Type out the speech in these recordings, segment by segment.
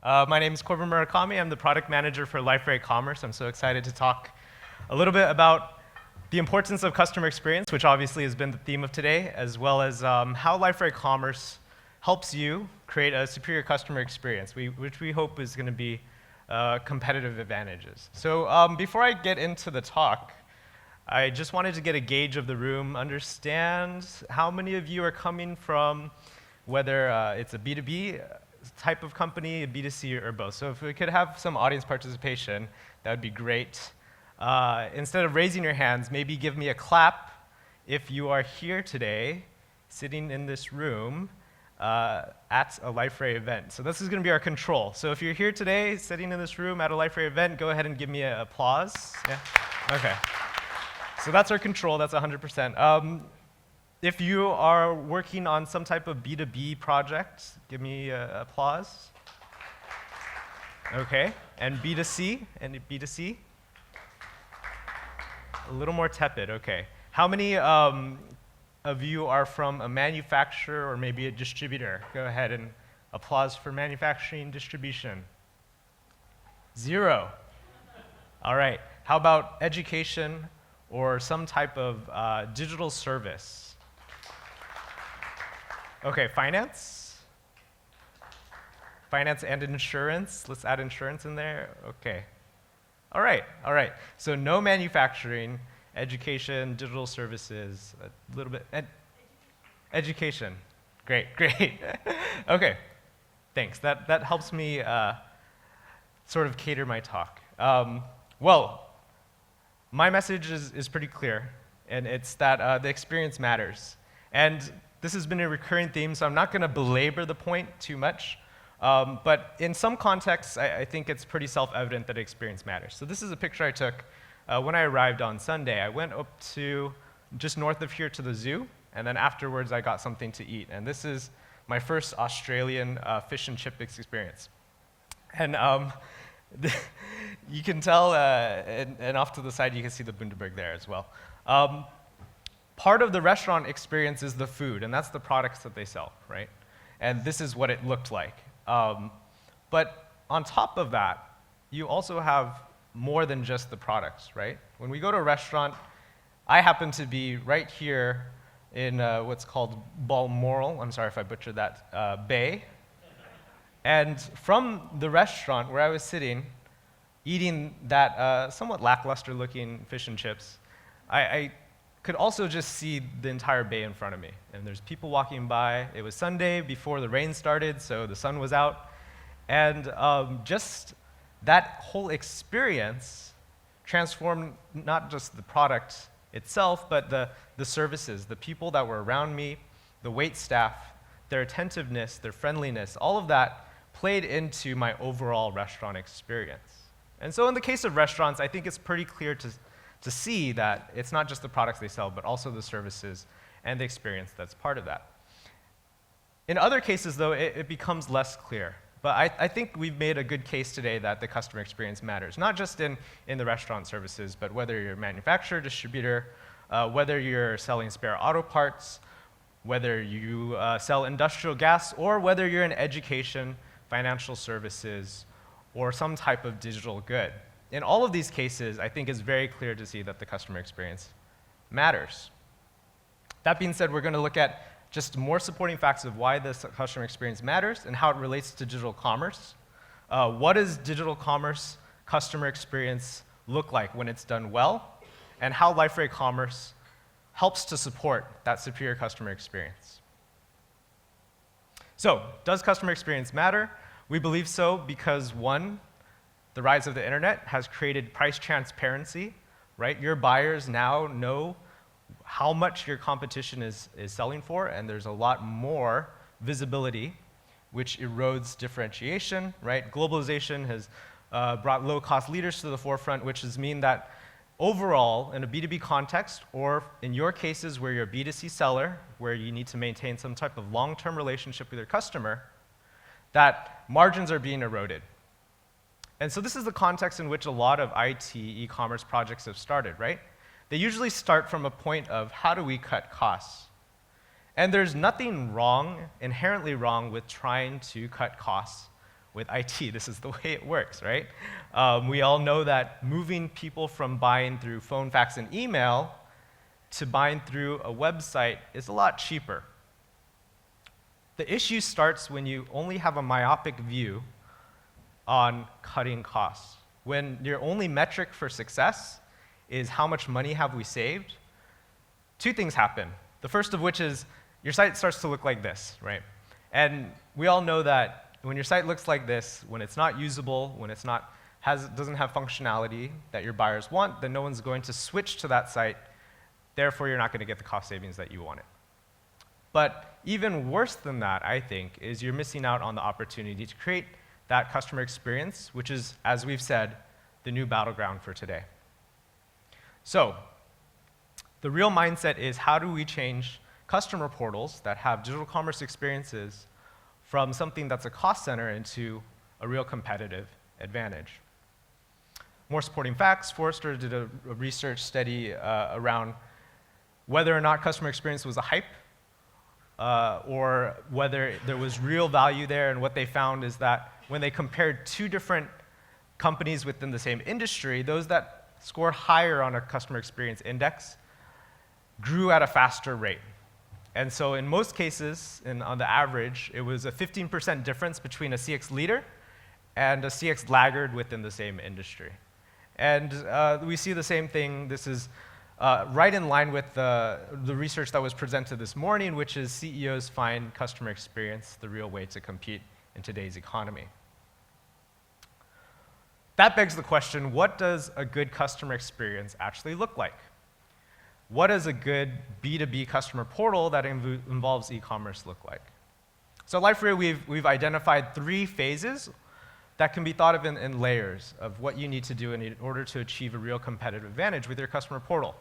My name is Corbin Murakami. I'm the product manager for Liferay Commerce. I'm so excited to talk a little bit about the importance of customer experience, which obviously has been the theme of today, as well as how Liferay Commerce helps you create a superior customer experience, which we hope is going to be competitive advantages. So before I get into the talk, I just wanted to get a gauge of the room, understand how many of you are coming from, whether it's a B2B type of company, a B2C, or both. So if we could have some audience participation, that would be great. Instead of raising your hands, maybe give me a clap if you are here today, sitting in this room at a Liferay event. So this is going to be our control. So if you're here today, sitting in this room at a Liferay event, go ahead and give me an applause. Yeah? Okay. So that's our control. That's 100%. If you are working on some type of B2B project, give me applause. Okay, and B2C, A little more tepid, okay. How many of you are from a manufacturer or maybe a distributor? Go ahead and applause for manufacturing distribution. 0. All right, how about education or some type of digital service? Okay, finance? Finance and insurance. Let's add insurance in there. Okay. All right. So no manufacturing, education, digital services, a little bit. Education. Great. Okay. Thanks. That helps me sort of cater my talk. Well, my message is pretty clear, and it's that the experience matters. And this has been a recurring theme, so I'm not going to belabor the point too much. But in some contexts, I think it's pretty self-evident that experience matters. So this is a picture I took when I arrived on Sunday. I went up to just north of here to the zoo, and then afterwards I got something to eat. And this is my first Australian fish and chip experience. And you can tell, and off to the side you can see the Bundaberg there as well. Part of the restaurant experience is the food, and that's the products that they sell, right? And this is what it looked like. But on top of that, you also have more than just the products, right? When we go to a restaurant, I happen to be right here in what's called Balmoral, I'm sorry if I butchered that, Bay. And from the restaurant where I was sitting, eating that somewhat lackluster looking fish and chips, I could also just see the entire bay in front of me. And there's people walking by. It was Sunday before the rain started, so the sun was out. And just that whole experience transformed not just the product itself, but the services, the people that were around me, the wait staff, their attentiveness, their friendliness, all of that played into my overall restaurant experience. And so in the case of restaurants, I think it's pretty clear to see that it's not just the products they sell, but also the services and the experience that's part of that. In other cases, though, it becomes less clear. But I think we've made a good case today that the customer experience matters, not just in the restaurant services, but whether you're a manufacturer, distributor, whether you're selling spare auto parts, whether you sell industrial gas, or whether you're in education, financial services, or some type of digital good. In all of these cases, I think it's very clear to see that the customer experience matters. That being said, we're going to look at just more supporting facts of why this customer experience matters and how it relates to digital commerce. What does digital commerce customer experience look like when it's done well, and how Liferay Commerce helps to support that superior customer experience. So, does customer experience matter? We believe so because, one, the rise of the internet has created price transparency, right? Your buyers now know how much your competition is selling for, and there's a lot more visibility, which erodes differentiation, right? Globalization has brought low-cost leaders to the forefront, which has mean that overall, in a B2B context, or in your cases where you're a B2C seller, where you need to maintain some type of long-term relationship with your customer, that margins are being eroded. And so this is the context in which a lot of IT e-commerce projects have started, right? They usually start from a point of how do we cut costs? And there's nothing wrong, inherently wrong, with trying to cut costs with IT. This is the way it works, right? We all know that moving people from buying through phone, fax, and email to buying through a website is a lot cheaper. The issue starts when you only have a myopic view on cutting costs. When your only metric for success is how much money have we saved, two things happen. The first of which is your site starts to look like this, right? And we all know that when your site looks like this, when it's not usable, when it's not doesn't have functionality that your buyers want, then no one's going to switch to that site. Therefore, you're not going to get the cost savings that you wanted. But even worse than that, I think, is you're missing out on the opportunity to create that customer experience, which is, as we've said, the new battleground for today. So, the real mindset is how do we change customer portals that have digital commerce experiences from something that's a cost center into a real competitive advantage. More supporting facts, Forrester did a research study around whether or not customer experience was a hype or whether there was real value there, and what they found is that when they compared two different companies within the same industry, those that scored higher on a customer experience index grew at a faster rate. And so in most cases, on the average, it was a 15% difference between a CX leader and a CX laggard within the same industry. And we see the same thing. This is right in line with the research that was presented this morning, which is CEOs find customer experience the real way to compete in today's economy. That begs the question, what does a good customer experience actually look like? What does a good B2B customer portal that involves e-commerce look like? So at Liferay, we've identified 3 phases that can be thought of in layers of what you need to do in order to achieve a real competitive advantage with your customer portal.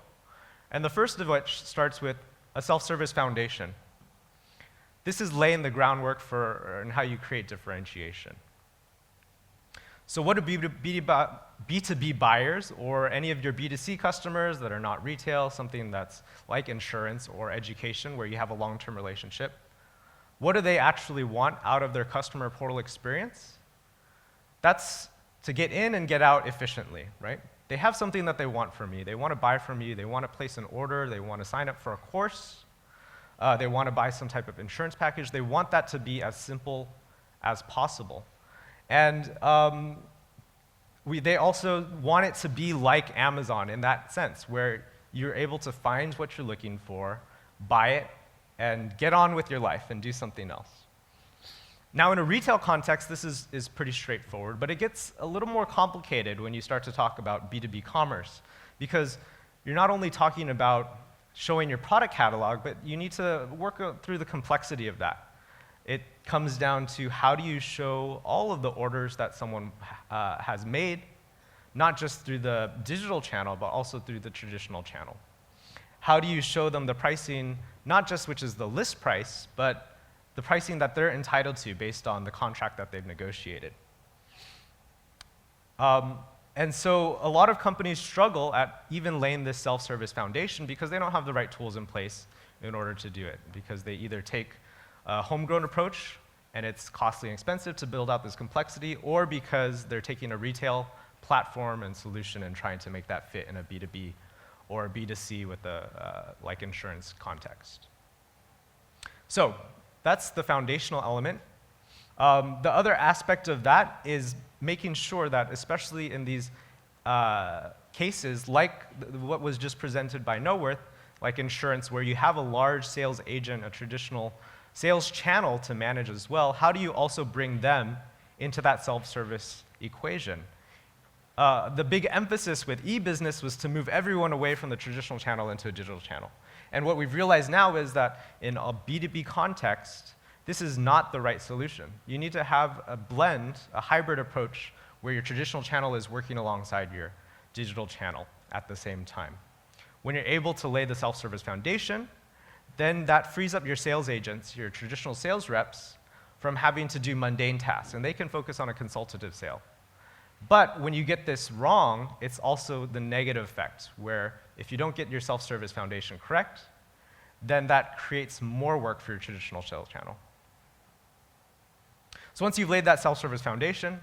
And the first of which starts with a self-service foundation. This is laying the groundwork for and how you create differentiation. So what do B2B buyers or any of your B2C customers that are not retail, something that's like insurance or education where you have a long-term relationship, what do they actually want out of their customer portal experience? That's to get in and get out efficiently, right? They have something that they want from you. They want to buy from you. They want to place an order. They want to sign up for a course. They want to buy some type of insurance package. They want that to be as simple as possible. And they also want it to be like Amazon in that sense, where you're able to find what you're looking for, buy it, and get on with your life and do something else. Now, in a retail context, this is pretty straightforward, but it gets a little more complicated when you start to talk about B2B commerce, because you're not only talking about showing your product catalog, but you need to work through the complexity of that. It comes down to how do you show all of the orders that someone has made, not just through the digital channel, but also through the traditional channel. How do you show them the pricing, not just which is the list price, but the pricing that they're entitled to based on the contract that they've negotiated? And so a lot of companies struggle at even laying this self-service foundation because they don't have the right tools in place in order to do it, because they either take a homegrown approach, and it's costly and expensive to build out this complexity, or because they're taking a retail platform and solution and trying to make that fit in a B2B or a B2C with a like insurance context. So that's the foundational element. The other aspect of that is making sure that, especially in these cases like what was just presented by Noworth, like insurance, where you have a large sales agent, a traditional sales channel to manage as well, how do you also bring them into that self-service equation? The big emphasis with e-business was to move everyone away from the traditional channel into a digital channel. And what we've realized now is that in a B2B context, this is not the right solution. You need to have a blend, a hybrid approach, where your traditional channel is working alongside your digital channel at the same time. When you're able to lay the self-service foundation, then that frees up your sales agents, your traditional sales reps, from having to do mundane tasks, and they can focus on a consultative sale. But when you get this wrong, it's also the negative effect, where if you don't get your self-service foundation correct, then that creates more work for your traditional sales channel. So once you've laid that self-service foundation,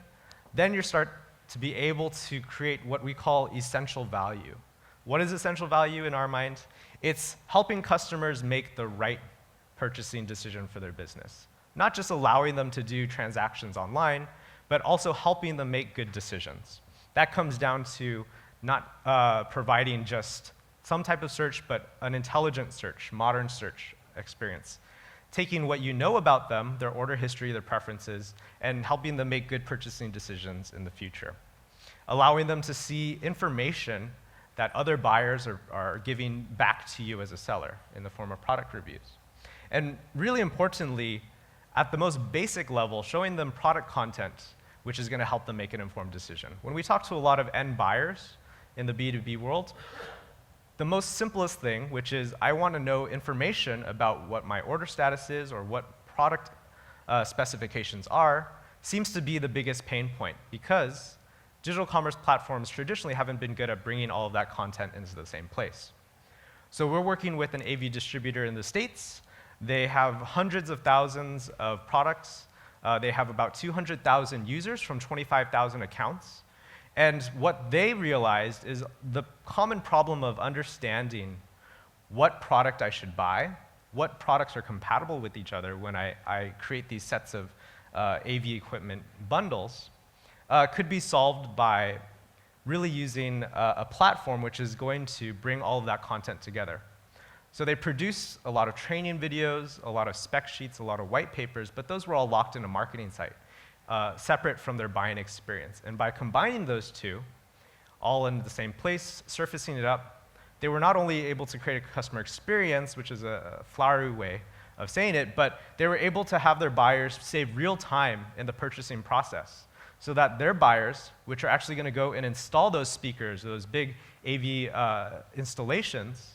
then you start to be able to create what we call essential value. What is essential value in our mind? It's helping customers make the right purchasing decision for their business. Not just allowing them to do transactions online, but also helping them make good decisions. That comes down to not providing just some type of search, but an intelligent search, modern search experience. Taking what you know about them, their order history, their preferences, and helping them make good purchasing decisions in the future. Allowing them to see information that other buyers are giving back to you as a seller in the form of product reviews. And really importantly, at the most basic level, showing them product content, which is going to help them make an informed decision. When we talk to a lot of end buyers in the B2B world, the most simplest thing, which is I want to know information about what my order status is or what product specifications are, seems to be the biggest pain point because digital commerce platforms traditionally haven't been good at bringing all of that content into the same place. So we're working with an AV distributor in the States. They have hundreds of thousands of products. They have about 200,000 users from 25,000 accounts. And what they realized is the common problem of understanding what product I should buy, what products are compatible with each other when I create these sets of AV equipment bundles, could be solved by really using a platform which is going to bring all of that content together. So they produce a lot of training videos, a lot of spec sheets, a lot of white papers, but those were all locked in a marketing site, separate from their buying experience. And by combining those two, all in the same place, surfacing it up, they were not only able to create a customer experience, which is a flowery way of saying it, but they were able to have their buyers save real time in the purchasing process so that their buyers, which are actually going to go and install those speakers, those big AV installations,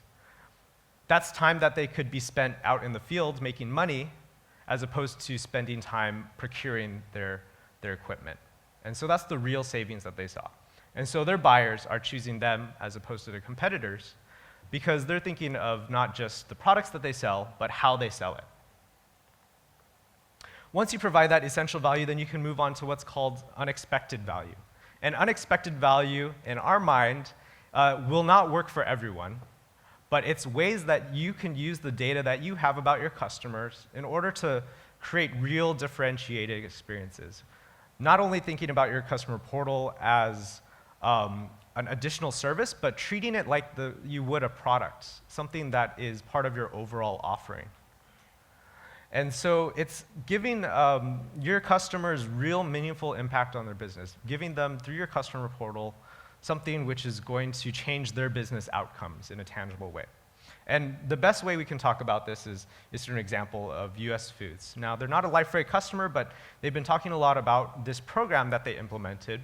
that's time that they could be spent out in the field making money as opposed to spending time procuring their equipment. And so that's the real savings that they saw. And so their buyers are choosing them as opposed to their competitors because they're thinking of not just the products that they sell, but how they sell it. Once you provide that essential value, then you can move on to what's called unexpected value. And unexpected value, in our mind, will not work for everyone, but it's ways that you can use the data that you have about your customers in order to create real differentiated experiences. Not only thinking about your customer portal as an additional service, but treating it like you would a product, something that is part of your overall offering. And so it's giving your customers real meaningful impact on their business, giving them, through your customer portal, something which is going to change their business outcomes in a tangible way. And the best way we can talk about this is through an example of US Foods. Now, they're not a Liferay customer, but they've been talking a lot about this program that they implemented,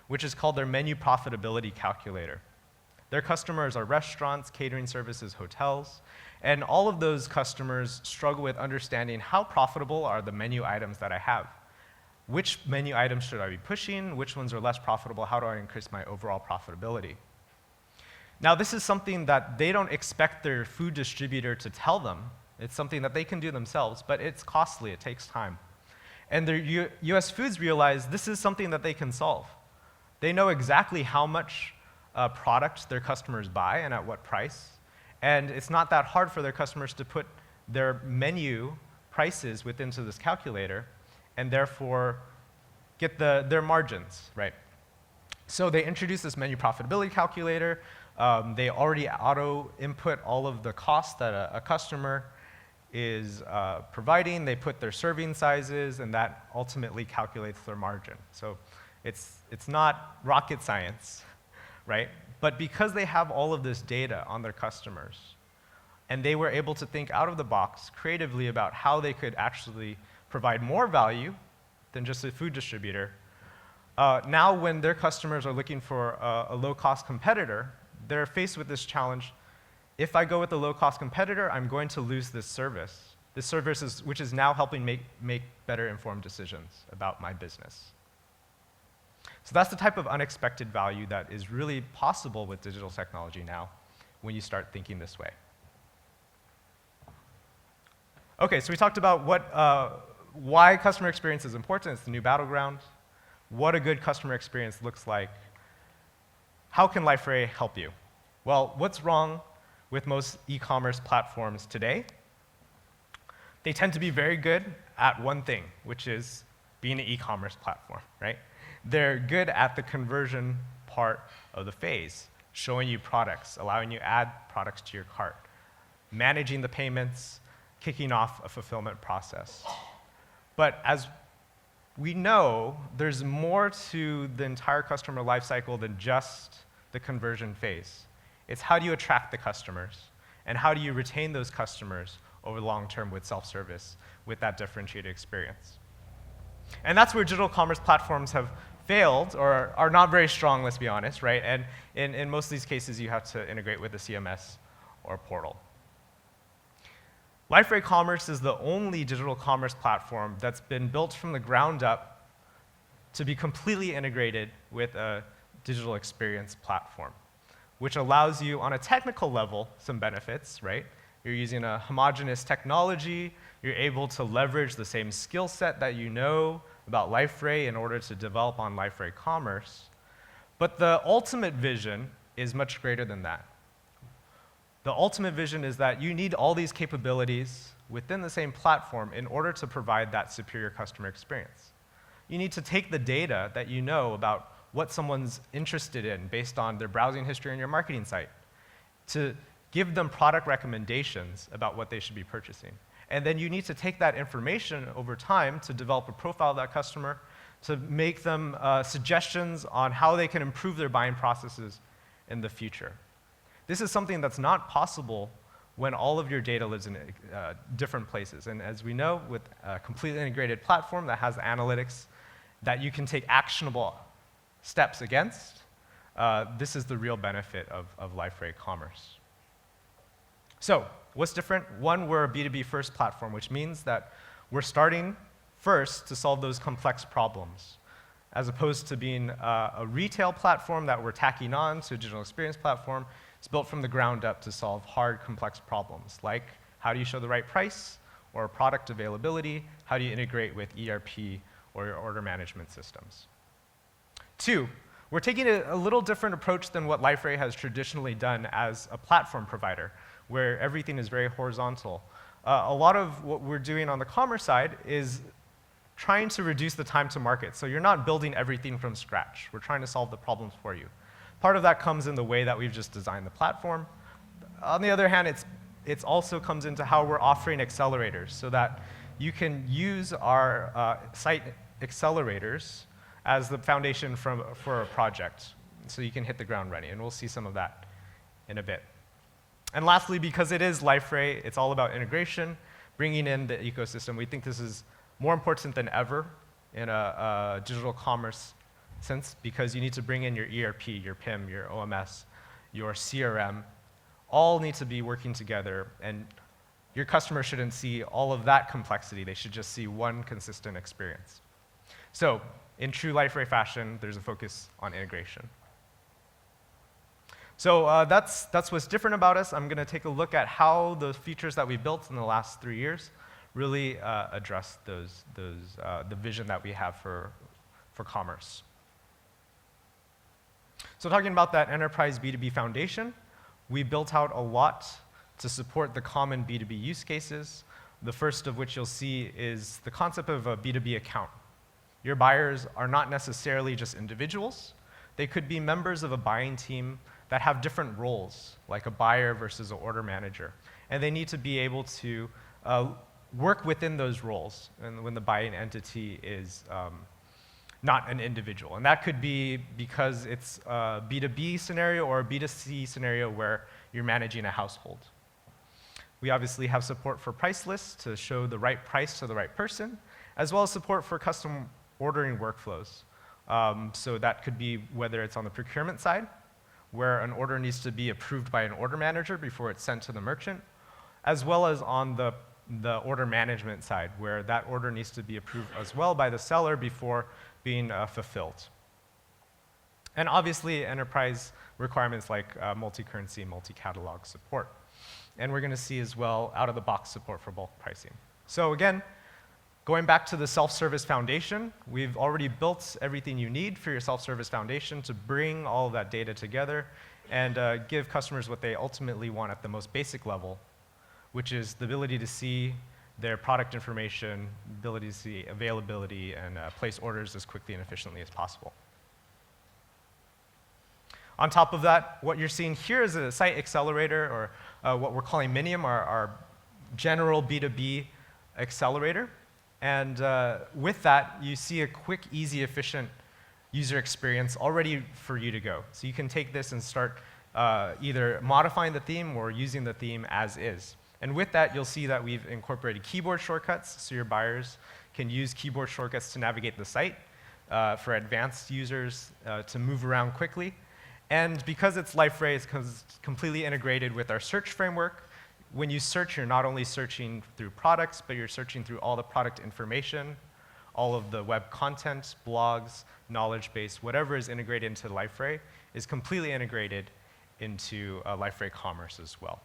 which is called their Menu Profitability Calculator. Their customers are restaurants, catering services, hotels, and all of those customers struggle with understanding how profitable are the menu items that I have. Which menu items should I be pushing? Which ones are less profitable? How do I increase my overall profitability? Now, this is something that they don't expect their food distributor to tell them. It's something that they can do themselves, but it's costly. It takes time. And the US Foods realize this is something that they can solve. They know exactly how much product their customers buy and at what price. And it's not that hard for their customers to put their menu prices within this calculator and therefore get their margins, right? So they introduced this menu profitability calculator. They already auto-input all of the costs that a customer is providing. They put their serving sizes, and that ultimately calculates their margin. So it's not rocket science, right? But because they have all of this data on their customers, and they were able to think out of the box creatively about how they could actually provide more value than just a food distributor, now when their customers are looking for a low-cost competitor, they're faced with this challenge. If I go with a low-cost competitor, I'm going to lose this service. This service which is now helping make better informed decisions about my business. So that's the type of unexpected value that is really possible with digital technology now when you start thinking this way. Okay, so we talked about what why customer experience is important. It's the new battleground. What a good customer experience looks like. How can Liferay help you? Well, what's wrong with most e-commerce platforms today? They tend to be very good at one thing, which is being an e-commerce platform, right? They're good at the conversion part of the phase, showing you products, allowing you to add products to your cart, managing the payments, kicking off a fulfillment process. But as we know, there's more to the entire customer lifecycle than just the conversion phase. It's how do you attract the customers, and how do you retain those customers over the long term with self-service, with that differentiated experience. And that's where digital commerce platforms have failed, or are not very strong, let's be honest, right? And in most of these cases, you have to integrate with a CMS or portal. Liferay Commerce is the only digital commerce platform that's been built from the ground up to be completely integrated with a digital experience platform, which allows you, on a technical level, some benefits, right? You're using a homogeneous technology. You're able to leverage the same skill set that you know about Liferay in order to develop on Liferay Commerce. But the ultimate vision is much greater than that. The ultimate vision is that you need all these capabilities within the same platform in order to provide that superior customer experience. You need to take the data that you know about what someone's interested in based on their browsing history on your marketing site to give them product recommendations about what they should be purchasing. And then you need to take that information over time to develop a profile of that customer, to make them suggestions on how they can improve their buying processes in the future. This is something that's not possible when all of your data lives in different places. And as we know, with a completely integrated platform that has analytics that you can take actionable steps against, this is the real benefit of Liferay Commerce. So, what's different? One, we're a B2B first platform, which means that we're starting first to solve those complex problems, as opposed to being a retail platform that we're tacking on to a digital experience platform. It's built from the ground up to solve hard, complex problems, like how do you show the right price or product availability? How do you integrate with ERP or your order management systems? Two, we're taking a little different approach than what Liferay has traditionally done as a platform provider, where everything is very horizontal. A lot of what we're doing on the commerce side is trying to reduce the time to market. So you're not building everything from scratch. We're trying to solve the problems for you. Part of that comes in the way that we've just designed the platform. On the other hand, it also comes into how we're offering accelerators so that you can use our site accelerators as the foundation for a project, so you can hit the ground running. And we'll see some of that in a bit. And lastly, because it is Liferay, it's all about integration, bringing in the ecosystem. We think this is more important than ever in a digital commerce sense, because you need to bring in your ERP, your PIM, your OMS, your CRM, all need to be working together, and your customer shouldn't see all of that complexity. They should just see one consistent experience. So, in true Liferay fashion, there's a focus on integration. So that's what's different about us. I'm going to take a look at how the features that we built in the last 3 years really address the vision that we have for commerce. So talking about that enterprise B2B foundation, we built out a lot to support the common B2B use cases. The first of which you'll see is the concept of a B2B account. Your buyers are not necessarily just individuals. They could be members of a buying team that have different roles, like a buyer versus an order manager. And they need to be able to work within those roles and when the buying entity is not an individual. And that could be because it's a B2B scenario or a B2C scenario where you're managing a household. We obviously have support for price lists to show the right price to the right person, as well as support for custom ordering workflows. So that could be whether it's on the procurement side, where an order needs to be approved by an order manager before it's sent to the merchant, as well as on the order management side, where that order needs to be approved as well by the seller before being fulfilled. And obviously, enterprise requirements like multi-currency, multi-catalog support. And we're going to see as well out-of-the-box support for bulk pricing. So again, Going back to the self-service foundation, we've already built everything you need for your self-service foundation to bring all of that data together and give customers what they ultimately want at the most basic level, which is the ability to see their product information, ability to see availability, and place orders as quickly and efficiently as possible. On top of that, what you're seeing here is a site accelerator, or what we're calling Minium, our general B2B accelerator. And with that, you see a quick, easy, efficient user experience all ready for you to go. So you can take this and start either modifying the theme or using the theme as is. And with that, you'll see that we've incorporated keyboard shortcuts, so your buyers can use keyboard shortcuts to navigate the site, for advanced users to move around quickly. And because it's Liferay, it's completely integrated with our search framework. When you search, you're not only searching through products, but you're searching through all the product information, all of the web content, blogs, knowledge base, whatever is integrated into Liferay is completely integrated into Liferay Commerce as well.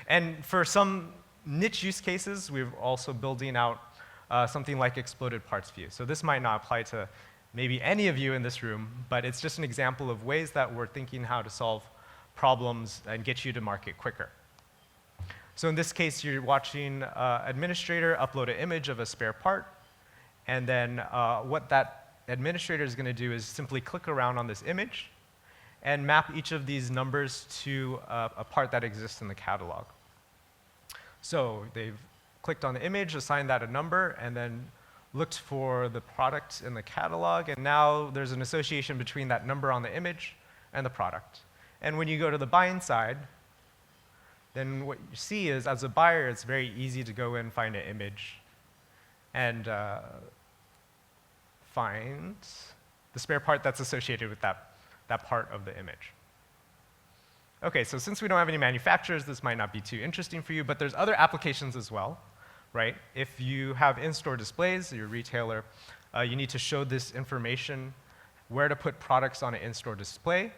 And for some niche use cases, we're also building out something like exploded parts view. So this might not apply to maybe any of you in this room, but it's just an example of ways that we're thinking how to solve problems and get you to market quicker. So in this case, you're watching administrator upload an image of a spare part, and then what that administrator is going to do is simply click around on this image and map each of these numbers to a part that exists in the catalog. So they've clicked on the image, assigned that a number, and then looked for the product in the catalog, and now there's an association between that number on the image and the product. And when you go to the buying side, then what you see is, as a buyer, it's very easy to go in, find an image, and find the spare part that's associated with that part of the image. Okay, so since we don't have any manufacturers, this might not be too interesting for you, but there's other applications as well, right? If you have in-store displays, you're a retailer, you need to show this information, where to put products on an in-store display,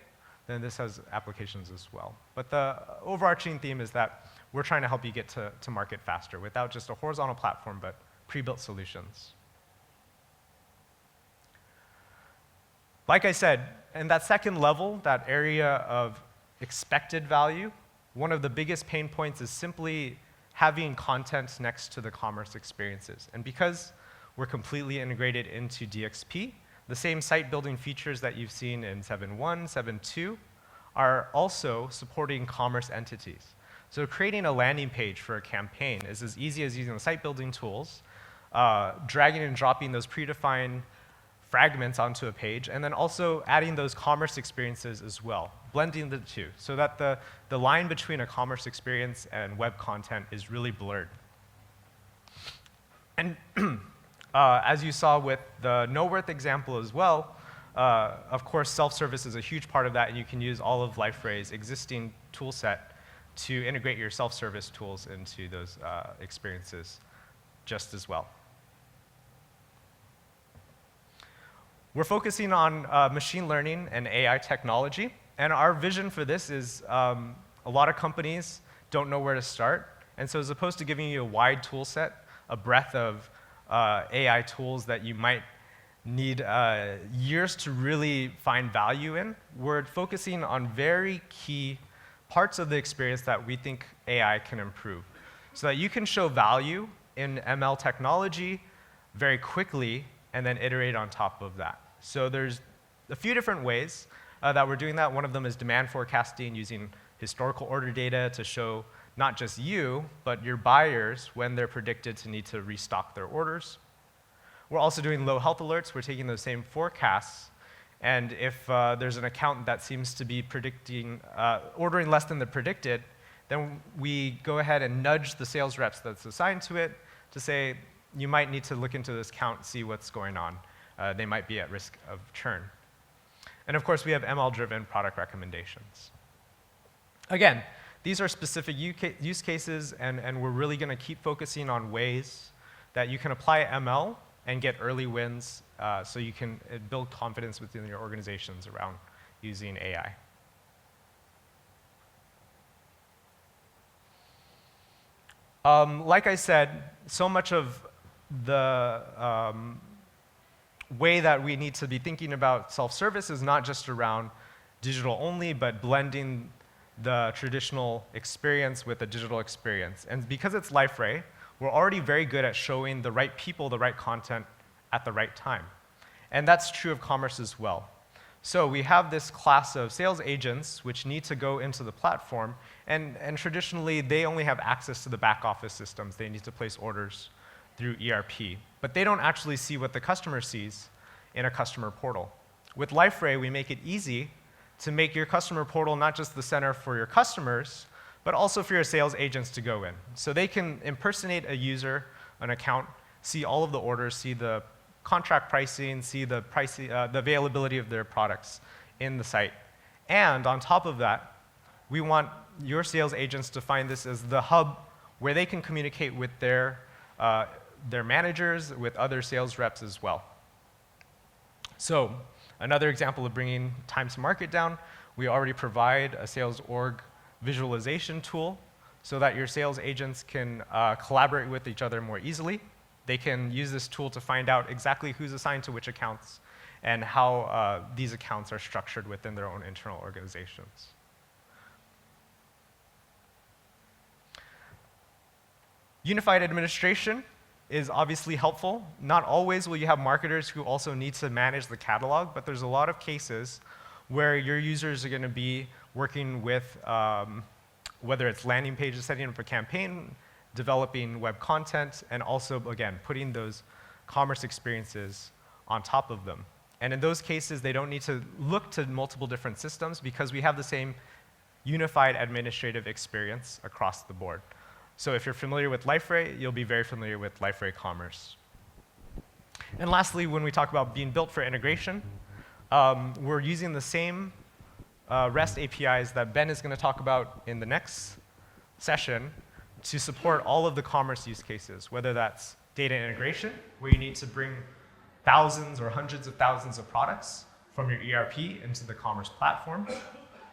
then this has applications as well. But the overarching theme is that we're trying to help you get to market faster without just a horizontal platform, but pre-built solutions. Like I said, in that second level, that area of expected value, one of the biggest pain points is simply having content next to the commerce experiences. And because we're completely integrated into DXP, the same site building features that you've seen in 7.1, 7.2 are also supporting commerce entities. So creating a landing page for a campaign is as easy as using the site building tools, dragging and dropping those predefined fragments onto a page, and then also adding those commerce experiences as well, blending the two, so that the line between a commerce experience and web content is really blurred. And as you saw with the no-worth example as well, of course, self-service is a huge part of that, and you can use all of Liferay's existing tool set to integrate your self-service tools into those experiences just as well. We're focusing on machine learning and AI technology, and our vision for this is a lot of companies don't know where to start, and so as opposed to giving you a wide tool set, a breadth of AI tools that you might need years to really find value in, we're focusing on very key parts of the experience that we think AI can improve, so that you can show value in ML technology very quickly and then iterate on top of that. So there's a few different ways that we're doing that. One of them is demand forecasting, using historical order data to show not just you, but your buyers when they're predicted to need to restock their orders. We're also doing low health alerts. We're taking those same forecasts, and if there's an account that seems to be predicting, ordering less than the predicted, then we go ahead and nudge the sales reps that's assigned to it to say, you might need to look into this account, see what's going on. They might be at risk of churn. And of course, we have ML-driven product recommendations. Again, these are specific use cases, and we're really going to keep focusing on ways that you can apply ML and get early wins so you can build confidence within your organizations around using AI. Like I said, so much of the way that we need to be thinking about self-service is not just around digital only, but blending the traditional experience with the digital experience. And because it's Liferay, we're already very good at showing the right people the right content at the right time. And that's true of commerce as well. So we have this class of sales agents which need to go into the platform, and traditionally they only have access to the back office systems. They need to place orders through ERP. But they don't actually see what the customer sees in a customer portal. With Liferay, we make it easy to make your customer portal not just the center for your customers, but also for your sales agents to go in. So they can impersonate a user, an account, see all of the orders, see the contract pricing, see the availability of their products in the site. And on top of that, we want your sales agents to find this as the hub where they can communicate with their managers, with other sales reps as well. So another example of bringing time to market down, we already provide a sales org visualization tool so that your sales agents can collaborate with each other more easily. They can use this tool to find out exactly who's assigned to which accounts and how these accounts are structured within their own internal organizations. Unified administration is obviously helpful. Not always will you have marketers who also need to manage the catalog, but there's a lot of cases where your users are going to be working with, whether it's landing pages, setting up a campaign, developing web content, and also, again, putting those commerce experiences on top of them. And in those cases, they don't need to look to multiple different systems because we have the same unified administrative experience across the board. So if you're familiar with Liferay, you'll be very familiar with Liferay Commerce. And lastly, when we talk about being built for integration, we're using the same REST APIs that Ben is going to talk about in the next session to support all of the commerce use cases, whether that's data integration, where you need to bring thousands or hundreds of thousands of products from your ERP into the commerce platform,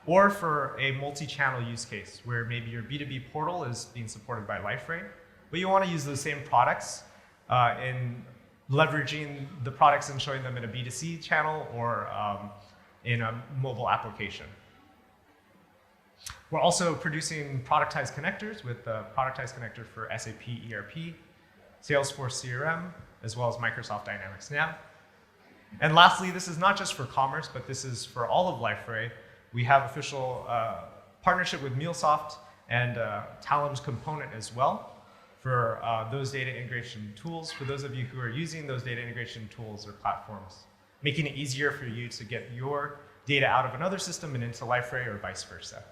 or for a multi-channel use case, where maybe your B2B portal is being supported by Liferay, but you want to use those same products in leveraging the products and showing them in a B2C channel or in a mobile application. We're also producing productized connectors with the productized connector for SAP ERP, Salesforce CRM, as well as Microsoft Dynamics Now. And lastly, this is not just for commerce, but this is for all of Liferay. We have official partnership with MuleSoft and Talem's component as well for those data integration tools, for those of you who are using those data integration tools or platforms, making it easier for you to get your data out of another system and into Liferay or vice versa.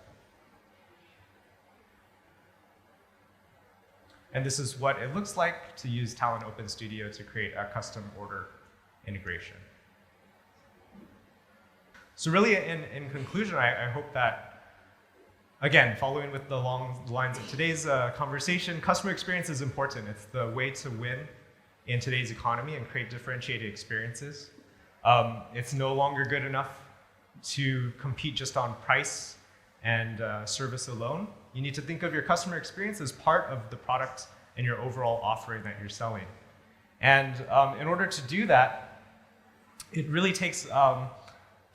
And this is what it looks like to use Talent Open Studio to create a custom order integration. So really, in conclusion, I hope that, again, following with the long lines of today's conversation, customer experience is important. It's the way to win in today's economy and create differentiated experiences. It's no longer good enough to compete just on price and service alone. You need to think of your customer experience as part of the product and your overall offering that you're selling. And in order to do that, it really takes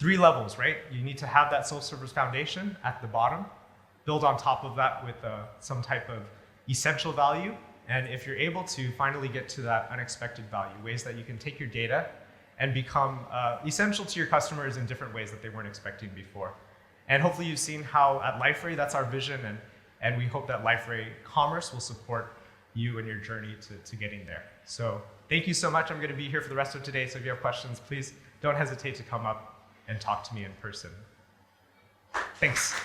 3 levels, right? You need to have that self-service foundation at the bottom, build on top of that with some type of essential value, and if you're able to finally get to that unexpected value, ways that you can take your data and become essential to your customers in different ways that they weren't expecting before. And hopefully you've seen how at Liferay, that's our vision, and we hope that Liferay Commerce will support you in your journey to getting there. So thank you so much. I'm going to be here for the rest of today, so if you have questions, please don't hesitate to come up and talk to me in person. Thanks.